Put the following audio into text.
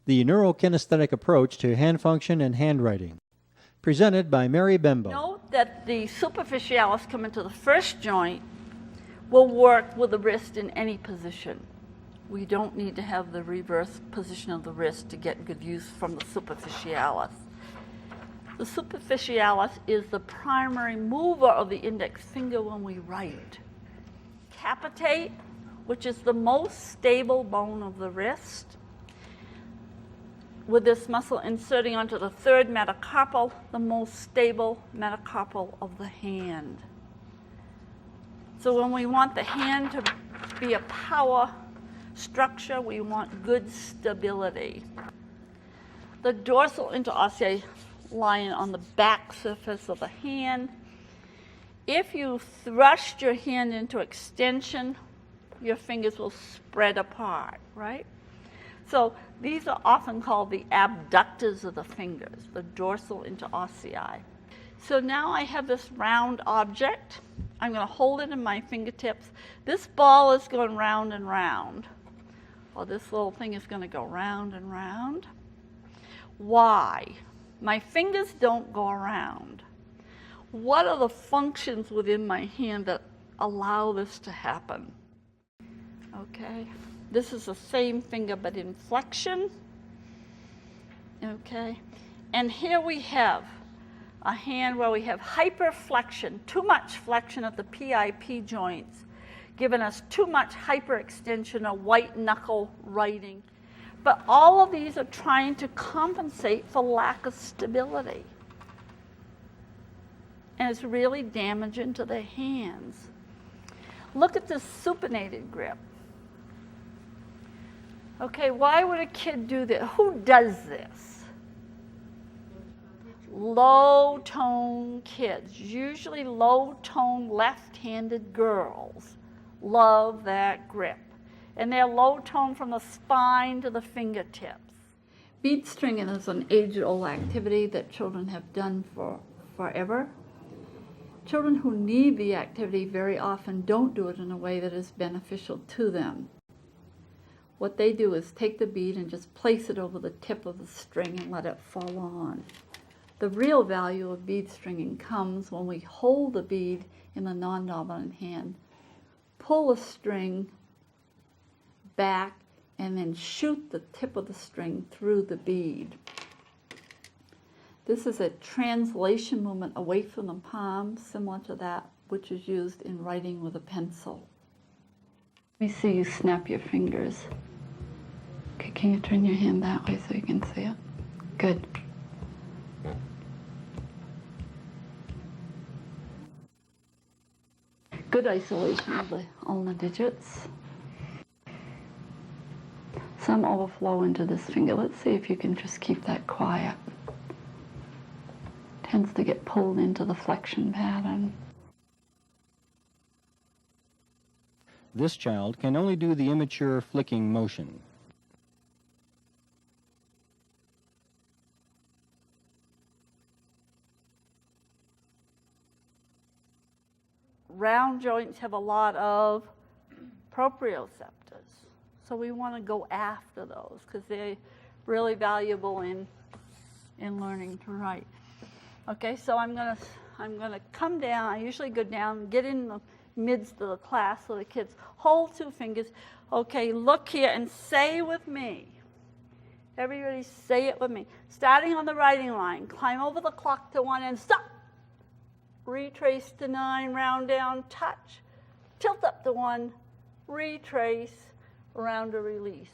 the Neurokinesthetic Approach to Hand Function and Handwriting. Presented by Mary Bembo. Note that the superficialis coming to the first joint will work with the wrist in any position. We don't need to have the reverse position of the wrist to get good use from the superficialis. The superficialis is the primary mover of the index finger when we write. Capitate, which is the most stable bone of the wrist, with this muscle inserting onto the third metacarpal, the most stable metacarpal of the hand. So when we want the hand to be a power structure, we want good stability. The dorsal interossei lying on the back surface of the hand. If you thrust your hand into extension, your fingers will spread apart, right? So these are often called the abductors of the fingers, the dorsal interossei. So now I have this round object. I'm going to hold it in my fingertips. This ball is going round and round. Well, this little thing is going to go round and round. Why? My fingers don't go around. What are the functions within my hand that allow this to happen? Okay. This is the same finger but in flexion. Okay. And here we have a hand where we have hyperflexion, too much flexion at the PIP joints, giving us too much hyperextension or white knuckle writing. But all of these are trying to compensate for lack of stability. And it's really damaging to the hands. Look at this supinated grip. Okay, why would a kid do this? Who does this? Low-tone kids, usually low-tone left-handed girls, love that grip. And they're low-tone from the spine to the fingertips. Bead stringing is an age-old activity that children have done for forever. Children who need the activity very often don't do it in a way that is beneficial to them. What they do is take the bead and just place it over the tip of the string and let it fall on. The real value of bead stringing comes when we hold the bead in the non-dominant hand, pull the string back, and then shoot the tip of the string through the bead. This is a translation movement away from the palm, similar to that which is used in writing with a pencil. Let me see you snap your fingers. Okay, can you turn your hand that way so you can see it? Good. Good isolation of the ulnar digits. Some overflow into this finger. Let's see if you can just keep that quiet. Tends to get pulled into the flexion pattern. This child can only do the immature flicking motion. Round joints have a lot of proprioceptors. So we want to go after those because they're really valuable in learning to write. Okay, so I'm gonna come down. I usually go down, get in the midst of the class so the kids hold two fingers. Okay, look here and say with me. Everybody say it with me. Starting on the writing line, climb over the clock to 1 and stop. Retrace to 9, round down, touch. Tilt up to 1, retrace, round to release.